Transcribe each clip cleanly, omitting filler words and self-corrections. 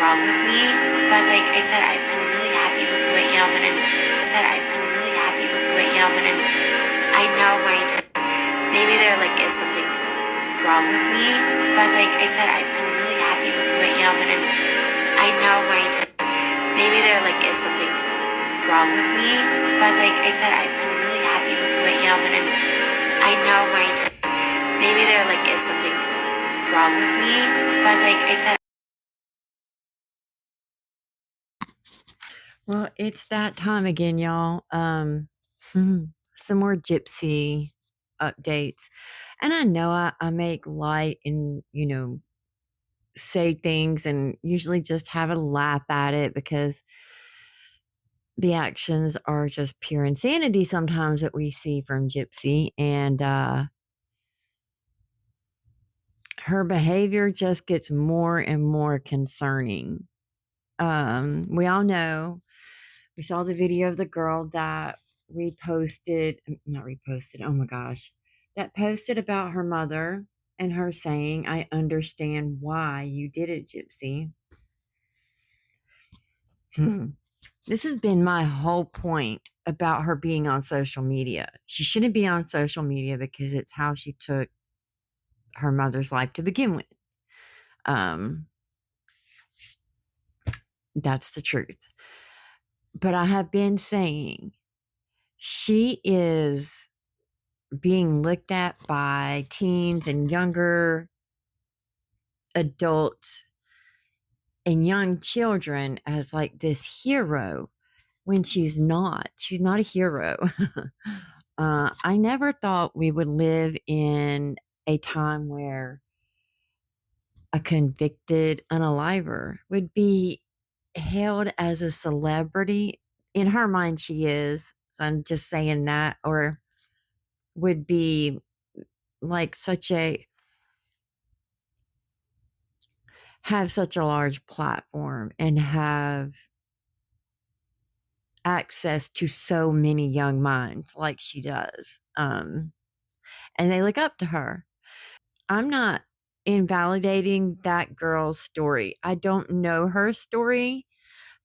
wrong with me, but like I said, I'm really happy with who I am, and I'm really happy with who I am, and I know my maybe there like is something wrong with me, but like I said, I'm really happy with who I am, and I know my maybe there like is something wrong with me, but like I said, I'm really happy with who I am, and I know my maybe there like is something wrong with me, but like I said. Well, it's that time again, y'all. Some more Gypsy updates. And I know I make light and, say things and usually just have a laugh at it because the actions are just pure insanity sometimes that we see from Gypsy. And her behavior just gets more and more concerning. We all know, we saw the video of the girl that not reposted, oh my gosh, that posted about her mother and her saying, I understand why you did it, Gypsy. This has been my whole point about her being on social media. She shouldn't be on social media because it's how she took her mother's life to begin with. Um, that's the truth. But I have been saying she is being looked at by teens and younger adults and young children as like this hero when she's not. She's not a hero. I never thought we would live in a time where a convicted unaliver would be hailed as a celebrity. In her mind, she is. So I'm just saying that, or would be like have such a large platform and have access to so many young minds like she does. And they look up to her. I'm not invalidating that girl's story. I don't know her story,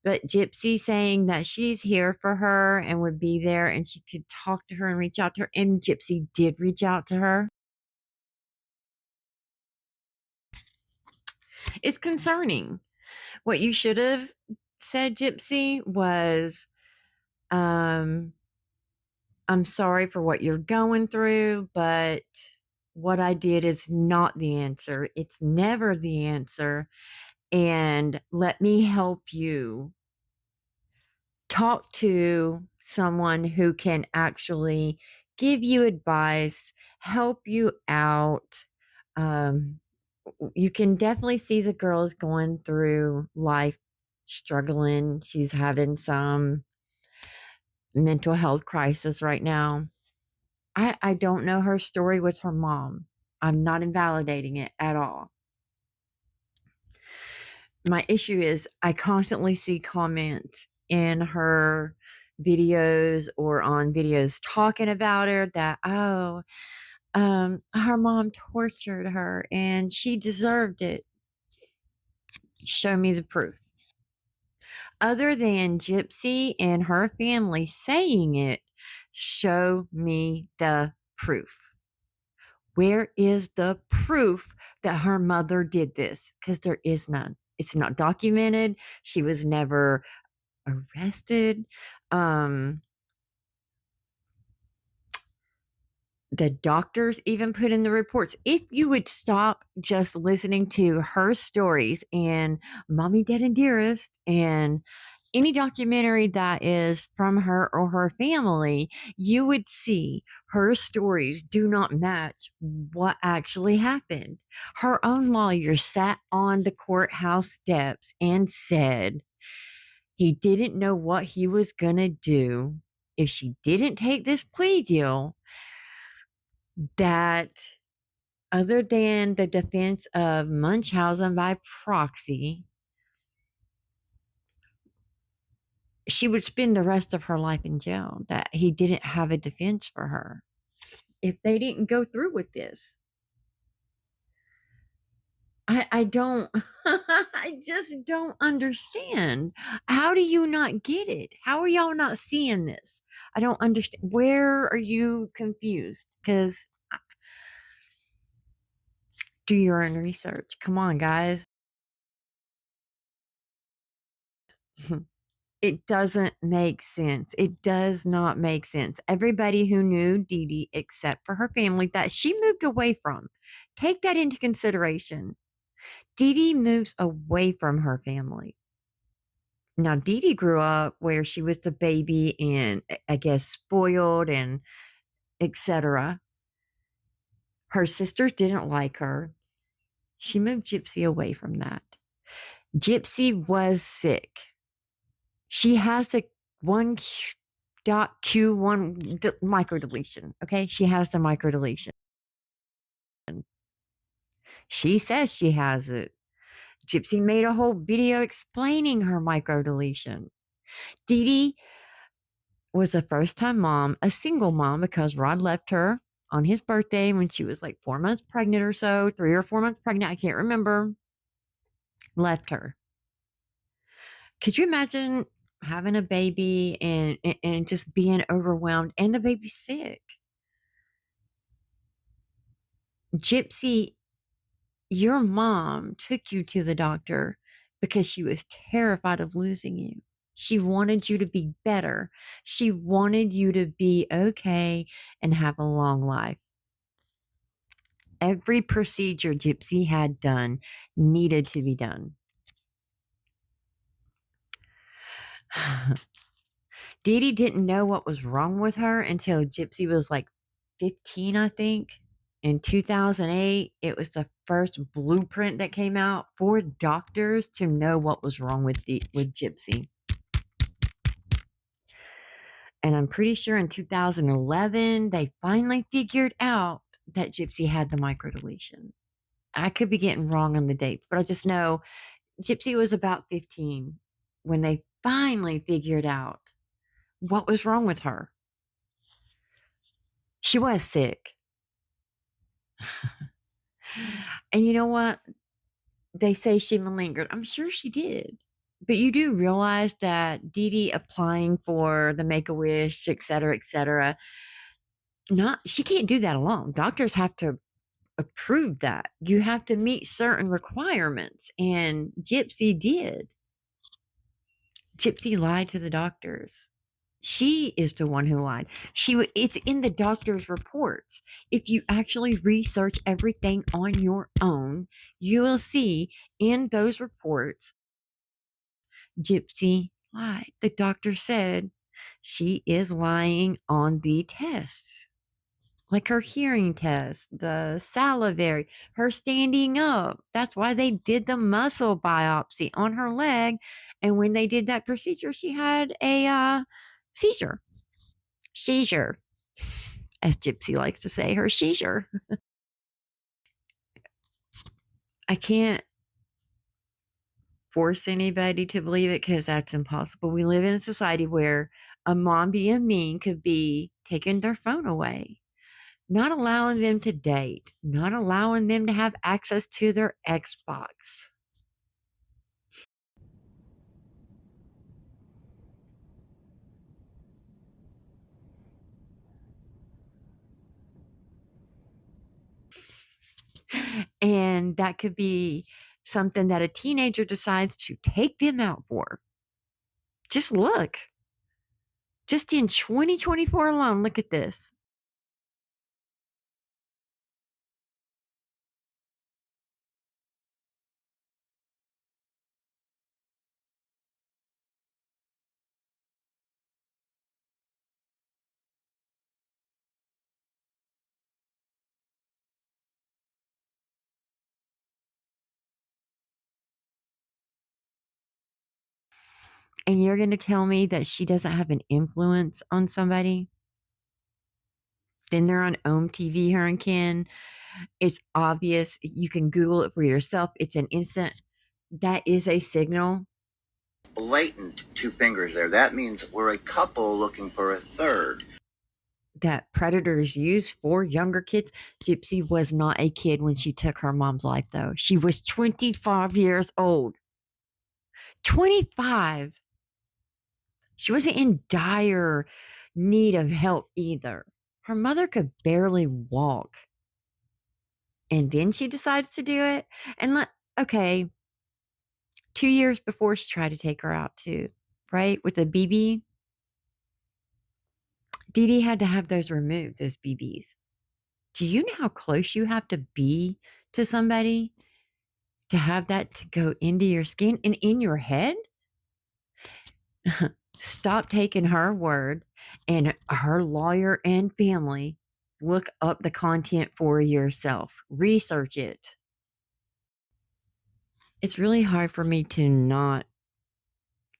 but Gypsy saying that she's here for her and would be there and she could talk to her and reach out to her. And Gypsy did reach out to her. It's concerning. What you should have said, Gypsy, was, I'm sorry for what you're going through, but what I did is not the answer. It's never the answer. And let me help you talk to someone who can actually give you advice, help you out. Um, you can definitely see the girl is going through life struggling. She's having some mental health crisis right now. I don't know her story with her mom. I'm not invalidating it at all. My issue is I constantly see comments in her videos or on videos talking about her that, oh, her mom tortured her and she deserved it. Show me the proof. Other than Gypsy and her family saying it, show me the proof. Where is the proof that her mother did this? Because there is none. It's not documented. She was never arrested. The doctors even put in the reports. If you would stop just listening to her stories and Mommy, Dead, and Dearest and any documentary that is from her or her family, you would see her stories do not match what actually happened. Her own lawyer sat on the courthouse steps and said he didn't know what he was going to do if she didn't take this plea deal, that other than the defense of Munchausen by proxy, she would spend the rest of her life in jail, that he didn't have a defense for her if they didn't go through with this. I don't, I just don't understand. How do you not get it? How are y'all not seeing this? I don't understand. Where are you confused? Because do your own research. Come on, guys. It doesn't make sense. It does not make sense. Everybody who knew Dee Dee, except for her family that she moved away from, take that into consideration. Dee Dee moves away from her family. Now, Dee Dee grew up where she was the baby and I guess spoiled and etc. Her sisters didn't like her. She moved Gypsy away from that. Gypsy was sick. She has the one dot Q1 microdeletion. Okay. She has the microdeletion. She says she has it. Gypsy made a whole video explaining her microdeletion. Dee Dee was a first time mom, a single mom, because Rod left her on his birthday when she was like 4 months pregnant or so, 3 or 4 months pregnant. I can't remember. Left her. Could you imagine having a baby and just being overwhelmed and the baby's sick? Gypsy, your mom took you to the doctor because she was terrified of losing you. She wanted you to be better. She wanted you to be okay and have a long life. Every procedure Gypsy had done needed to be done. Dee Dee didn't know what was wrong with her until Gypsy was like 15, I think. In 2008, it was the first blueprint that came out for doctors to know what was wrong with Gypsy. And I'm pretty sure in 2011, they finally figured out that Gypsy had the microdeletion. I could be getting wrong on the dates, but I just know Gypsy was about 15 when they finally figured out what was wrong with her. She was sick. And you know what? They say she malingered. I'm sure she did. But you do realize that Dee Dee applying for the Make-A-Wish, et cetera, not she can't do that alone. Doctors have to approve that. You have to meet certain requirements, and Gypsy did. Gypsy lied to the doctors. She is the one who lied. It's in the doctor's reports. If you actually research everything on your own, you will see in those reports Gypsy lied. The doctor said she is lying on the tests, like her hearing test, the salivary, her standing up. That's why they did the muscle biopsy on her leg. And when they did that procedure, she had a seizure. Seizure, as Gypsy likes to say, her seizure. I can't force anybody to believe it because that's impossible. We live in a society where a mom being mean could be taking their phone away, not allowing them to date, not allowing them to have access to their Xbox. And that could be something that a teenager decides to take them out for. Just look. Just in 2024 alone, look at this. And you're going to tell me that she doesn't have an influence on somebody? Then they're on Ohm TV, her and Ken. It's obvious. You can Google it for yourself. It's an instant. That is a signal. Blatant two fingers there. That means we're a couple looking for a third. that predators use for younger kids. Gypsy was not a kid when she took her mom's life, though. She was 25 years old. 25. She wasn't in dire need of help either. Her mother could barely walk. And then she decided to do it. And okay, 2 years before she tried to take her out too, right? With a BB. Dee Dee had to have those removed, those BBs. Do you know how close you have to be to somebody to have that to go into your skin and in your head? Stop taking her word, and her lawyer and family. Look up the content for yourself. Research it. It's really hard for me to not,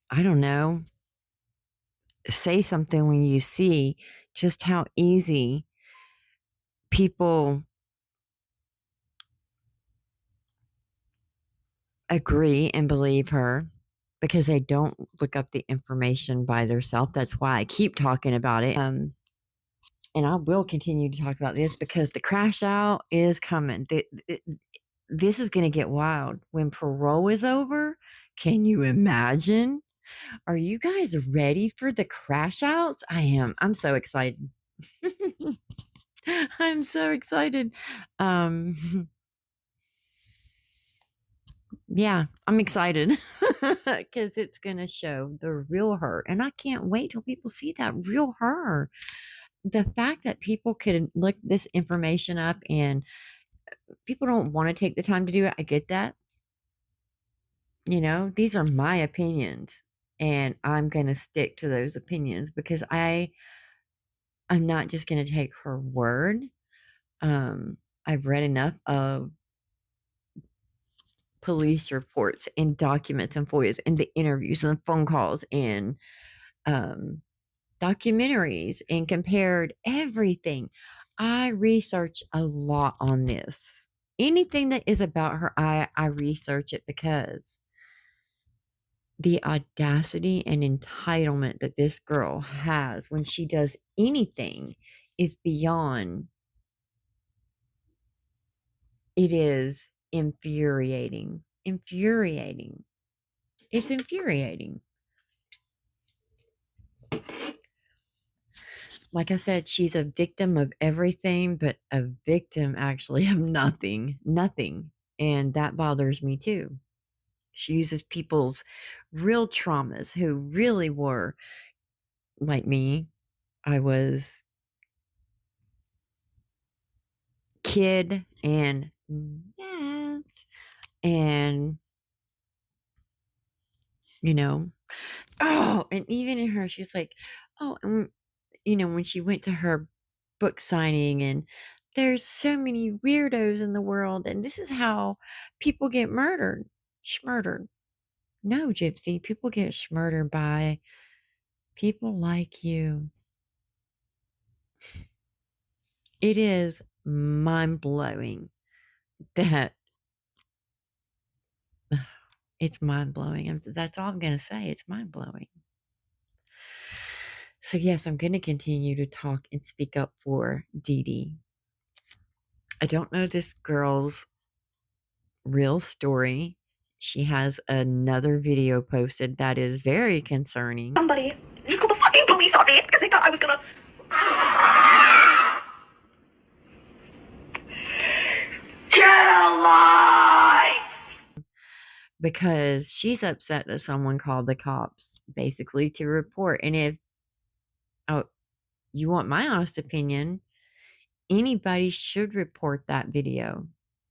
I don't know, say something when you see just how easy people agree and believe her because they don't look up the information by themselves. That's why I keep talking about it. And I will continue to talk about this because the crash out is coming. This is going to get wild when parole is over. Can you imagine? Are you guys ready for the crash outs? I am. I'm so excited. I'm so excited. Yeah, I'm excited because it's going to show the real her. And I can't wait till people see that real her. The fact that people can look this information up and people don't want to take the time to do it, I get that. These are my opinions, and I'm going to stick to those opinions because I'm not just going to take her word. I've read enough of police reports and documents and FOIAs and the interviews and the phone calls and documentaries and compared everything. I research a lot on this. Anything that is about her, I research it because the audacity and entitlement that this girl has when she does anything is beyond. It is infuriating. Infuriating. It's infuriating. Like I said, she's a victim of everything, but a victim actually of nothing. Nothing. And that bothers me too. She uses people's real traumas who really were like me. I was kid and and and even in her, she's like, oh, and when she went to her book signing, and there's so many weirdos in the world, and this is how people get murdered. Schmurdered. No, Gypsy, people get schmurdered by people like you. It is mind-blowing that it's mind-blowing. That's all I'm going to say. It's mind-blowing. So, yes, I'm going to continue to talk and speak up for Dee Dee. I don't know this girl's real story. She has another video posted that is very concerning. Somebody just called the fucking police on me because they thought I was gonna get alive. Because she's upset that someone called the cops basically to report. And if you want my honest opinion, anybody should report that video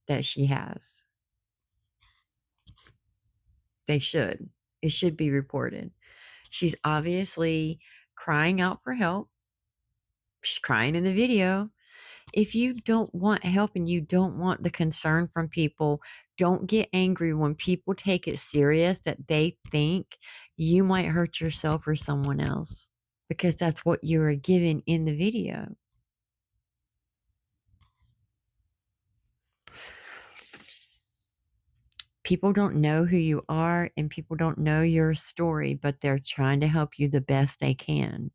that she has. They should. It should be reported. She's obviously crying out for help. She's crying in the video. If you don't want help and you don't want the concern from people, don't get angry when people take it serious that they think you might hurt yourself or someone else, because that's what you are given in the video. People don't know who you are and people don't know your story, but they're trying to help you the best they can.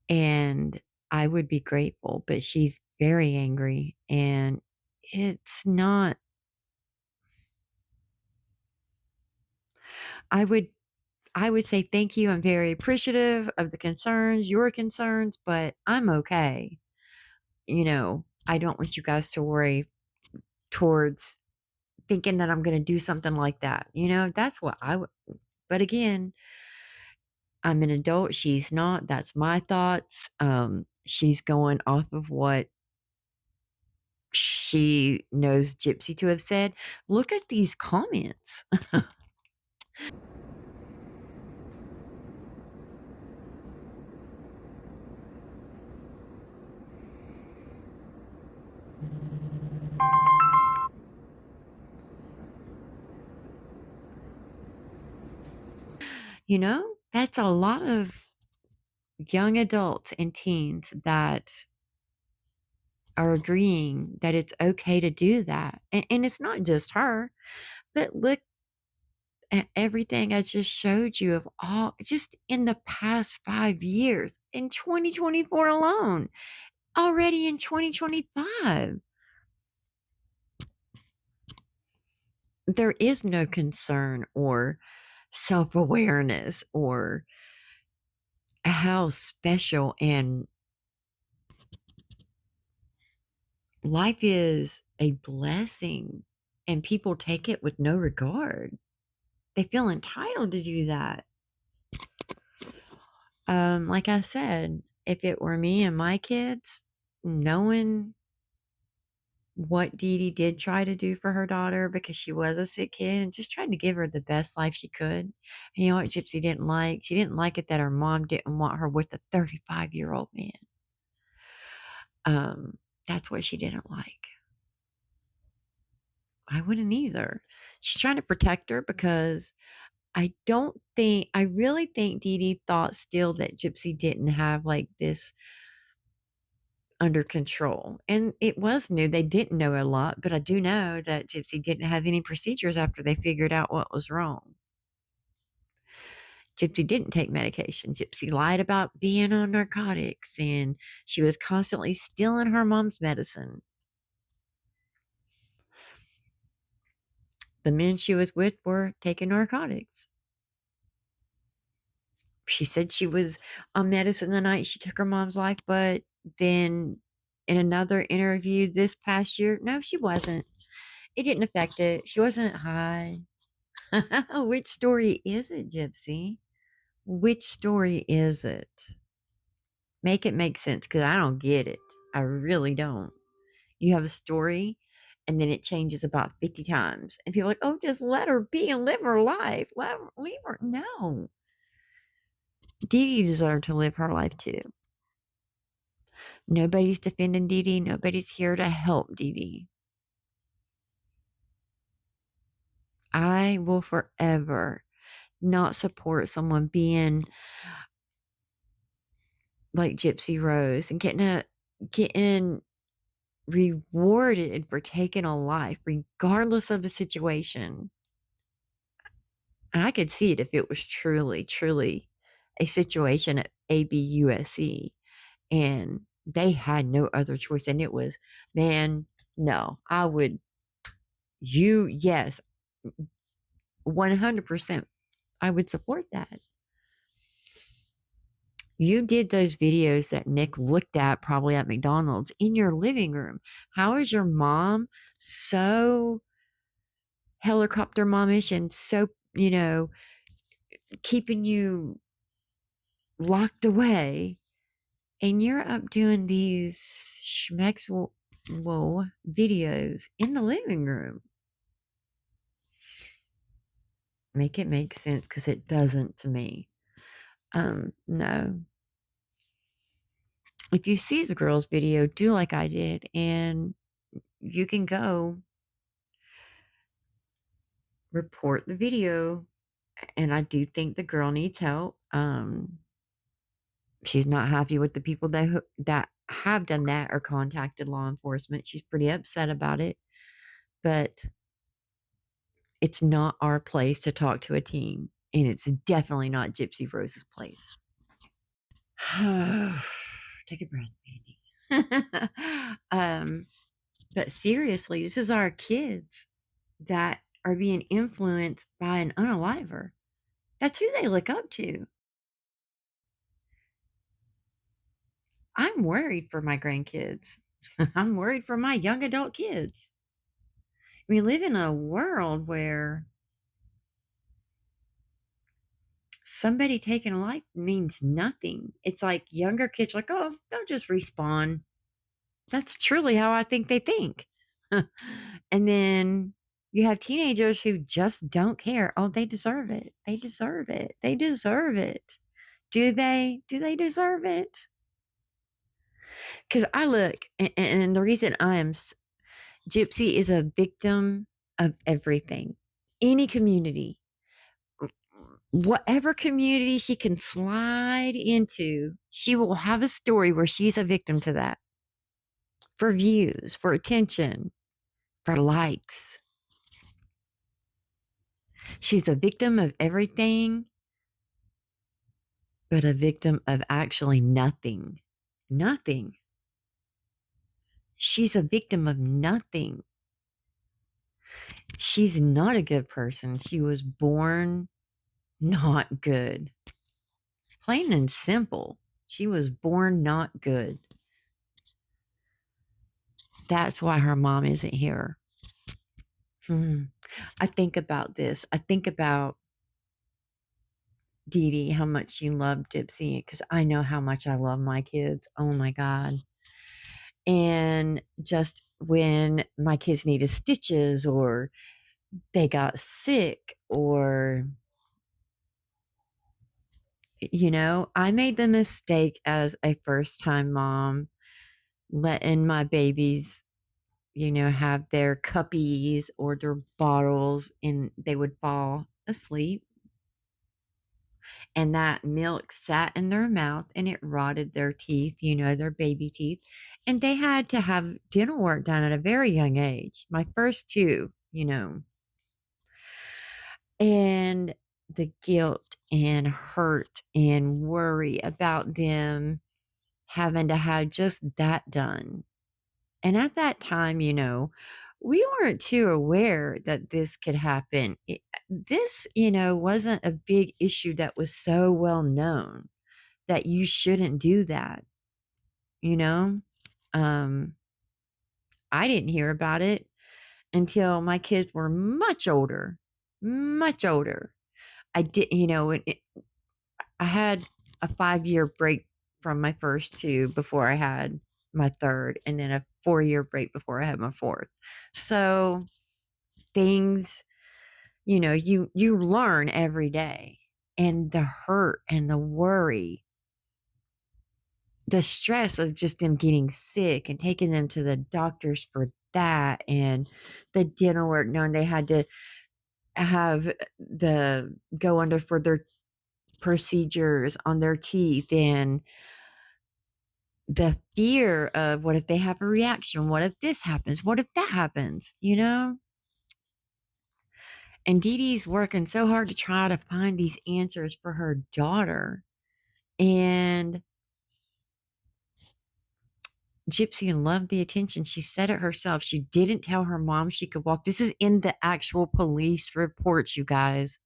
And I would be grateful, but she's very angry, and it's not. I would say thank you. I'm very appreciative of the concerns, your concerns, but I'm okay. I don't want you guys to worry towards thinking that I'm going to do something like that. That's what I would. But again, I'm an adult. She's not. That's my thoughts. She's going off of what she knows Gypsy to have said. Look at these comments. That's a lot of young adults and teens that are agreeing that it's okay to do that. And it's not just her, but look at everything I just showed you of all just in the past 5 years, in 2024 alone, already in 2025. There is no concern or self awareness or how special and life is a blessing, and people take it with no regard. They feel entitled to do that. Like I said, if it were me and my kids, knowing what Dee Dee did try to do for her daughter because she was a sick kid and just tried to give her the best life she could. And you know what Gypsy didn't like? She didn't like it that her mom didn't want her with a 35-year-old man. That's what she didn't like. I wouldn't either. She's trying to protect her because I really think Dee Dee thought still that Gypsy didn't have like this under control. And it was new. They didn't know a lot, but I do know that Gypsy didn't have any procedures after they figured out what was wrong. Gypsy didn't take medication. Gypsy lied about being on narcotics, and she was constantly stealing her mom's medicine. The men she was with were taking narcotics. She said she was on medicine the night she took her mom's life, but then in another interview this past year, no, she wasn't. It didn't affect it. She wasn't high. Which story is it, Gypsy? Which story is it? Make it make sense, because I don't get it. I really don't. You have a story and then it changes about 50 times. And people are like, oh, just let her be and live her life. Leave her. No. Dee Dee deserved to live her life too. Nobody's defending Dee Dee. Nobody's here to help Dee Dee. I will forever not support someone being like Gypsy Rose and getting rewarded for taking a life, regardless of the situation. And I could see it if it was truly, truly a situation at ABUSC and they had no other choice. And it was, man, no, yes, 100%, I would support that. You did those videos that Nick looked at probably at McDonald's in your living room. How is your mom so helicopter momish and so, keeping you locked away, and you're up doing these schmecks videos in the living room? Make it make sense, because it doesn't to me. No. If you see the girl's video, do like I did, and you can go report the video. And I do think the girl needs help. She's not happy with the people that have done that or contacted law enforcement. She's pretty upset about it, but it's not our place to talk to a teen, and it's definitely not Gypsy Rose's place. take a breath, Mandy. But seriously, this is our kids that are being influenced by an unaliver. That's who they look up to. I'm worried for my grandkids. I'm worried for my young adult kids. We live in a world where somebody taking a life means nothing. It's like younger kids like, oh, they'll just respawn. That's truly how I think they think. And then you have teenagers who just don't care. Oh, they deserve it. They deserve it. They deserve it. Do they? Do they deserve it? Because I look, and the reason Gypsy is a victim of everything. Any community, whatever community she can slide into, she will have a story where she's a victim to that. For views, for attention, for likes. She's a victim of everything, but a victim of actually nothing. Nothing. She's a victim of nothing. She's not a good person. She was born not good. Plain and simple. She was born not good. That's why her mom isn't here. I think about this. I think about Dee Dee, how much she loved Gypsy, because I know how much I love my kids. Oh my God. And just when my kids needed stitches or they got sick or, I made the mistake as a first time mom letting my babies, have their cuppies or their bottles and they would fall asleep. And that milk sat in their mouth and it rotted their teeth, their baby teeth. And they had to have dental work done at a very young age. My first two, and the guilt and hurt and worry about them having to have just that done. And at that time, we weren't too aware that this could happen. This, wasn't a big issue that was so well known that you shouldn't do that, you know? I didn't hear about it until my kids were much older, much older. I did, I had a 5-year break from my first two before I had my third, and then a 4-year break before I had my fourth. So things, you learn every day, and the hurt and the worry, the stress of just them getting sick and taking them to the doctors for that, and the dental work, knowing they had to have the go under for their procedures on their teeth, and the fear of what if they have a reaction? What if this happens? What if that happens? And Dee Dee's working so hard to try to find these answers for her daughter. And Gypsy loved the attention. She said it herself. She didn't tell her mom she could walk. This is in the actual police reports, you guys.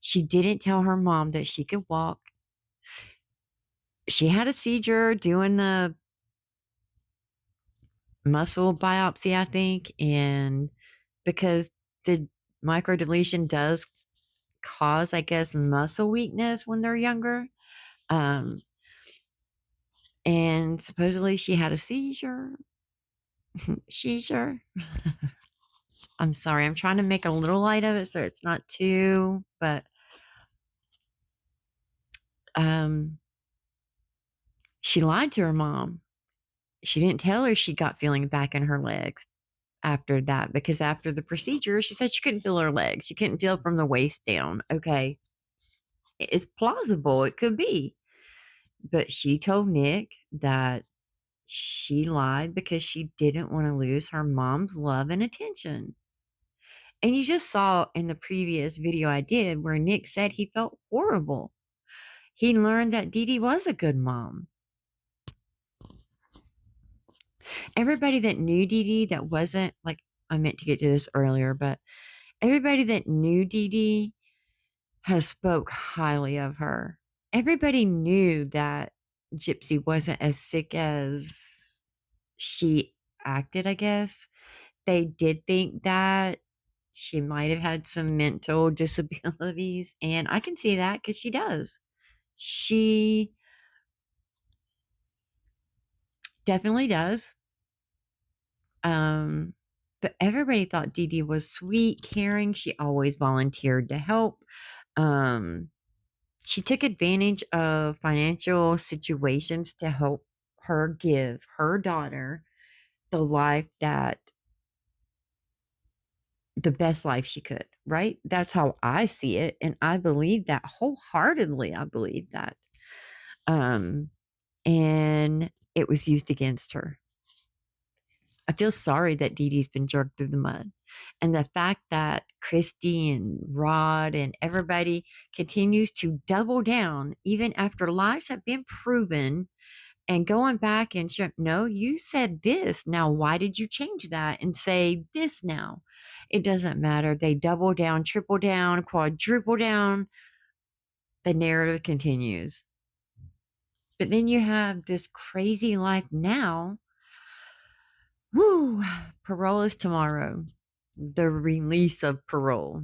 She didn't tell her mom that she could walk. She had a seizure doing the muscle biopsy, I think. And because the microdeletion does cause, I guess, muscle weakness when they're younger. And supposedly she had a seizure. Seizure. I'm sorry. I'm trying to make a little light of it so it's not too, but she lied to her mom. She didn't tell her she got feeling back in her legs after that, because after the procedure, she said she couldn't feel her legs. She couldn't feel from the waist down. Okay. It's plausible. It could be. But she told Nick that she lied because she didn't want to lose her mom's love and attention. And you just saw in the previous video I did where Nick said he felt horrible. He learned that Dee Dee was a good mom. Everybody that knew Dee Dee that wasn't like, I meant to get to this earlier, but everybody that knew Dee Dee has spoke highly of her. Everybody knew that Gypsy wasn't as sick as she acted, I guess. They did think that she might have had some mental disabilities, and I can see that because she does. She definitely does. Um, but everybody thought Dee Dee was sweet, caring. She always volunteered to help. Um, she took advantage of financial situations to help her give her daughter the life that the best life she could, right? That's how I see it. And I believe that wholeheartedly. I believe that. Um, and it was used against her. I feel sorry that Dee Dee's been jerked through the mud. And the fact that Christy and Rod and everybody continues to double down, even after lies have been proven, and going back and show, no, you said this. Now, why did you change that and say this now? It doesn't matter. They double down, triple down, quadruple down. The narrative continues. But then you have this crazy life now. Woo! Parole is tomorrow. The release of parole.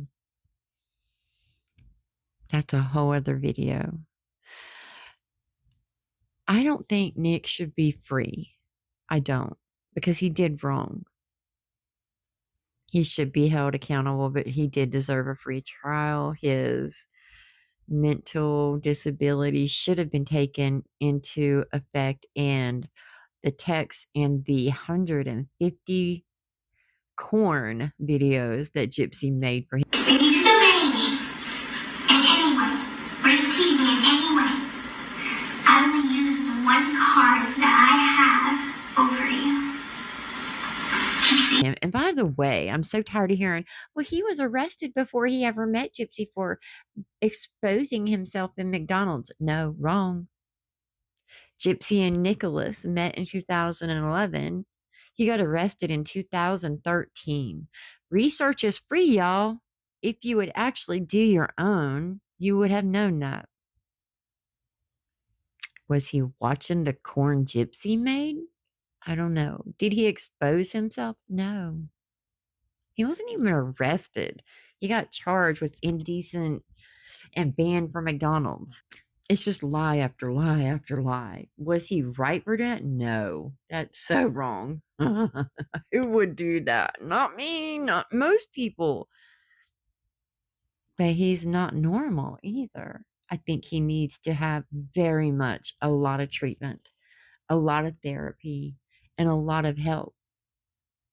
That's a whole other video. I don't think Nick should be free. I don't, because he did wrong. He should be held accountable, but he did deserve a free trial. His mental disability should have been taken into effect, and the text and the 150 corn videos that Gypsy made for him. If you disobey me in any way, or displease me in any way, I will use the one card that I have over you. Gypsy. And by the way, I'm so tired of hearing, well, he was arrested before he ever met Gypsy for exposing himself in McDonald's. No, wrong. Gypsy and Nicholas met in 2011. He got arrested in 2013. Research is free, y'all. If you would actually do your own, you would have known that. Was he watching the corn Gypsy made? I don't know. Did he expose himself? No. He wasn't even arrested. He got charged with indecent and banned from McDonald's. It's just lie after lie after lie. Was he right for that? No. That's so wrong. Who would do that? Not me, not most people. But he's not normal either. I think he needs to have very much a lot of treatment, a lot of therapy, and a lot of help.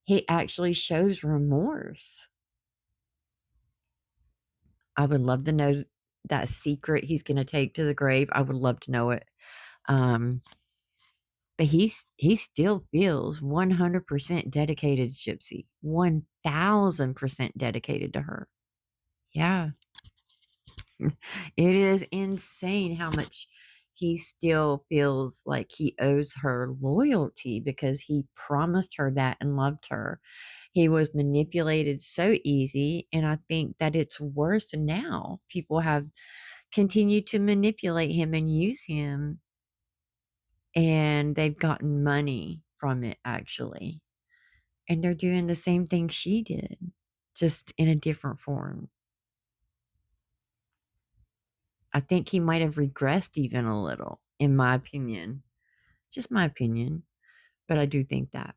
He actually shows remorse. I would love to know that secret he's going to take to the grave. I would love to know it. But he still feels 100% dedicated to Gypsy. 1000% dedicated to her. Yeah. It is insane how much he still feels like he owes her loyalty because he promised her that and loved her. He was manipulated so easy, and I think that it's worse now. People have continued to manipulate him and use him, and they've gotten money from it, actually. And they're doing the same thing she did, just in a different form. I think he might have regressed even a little, in my opinion. Just my opinion. But I do think that.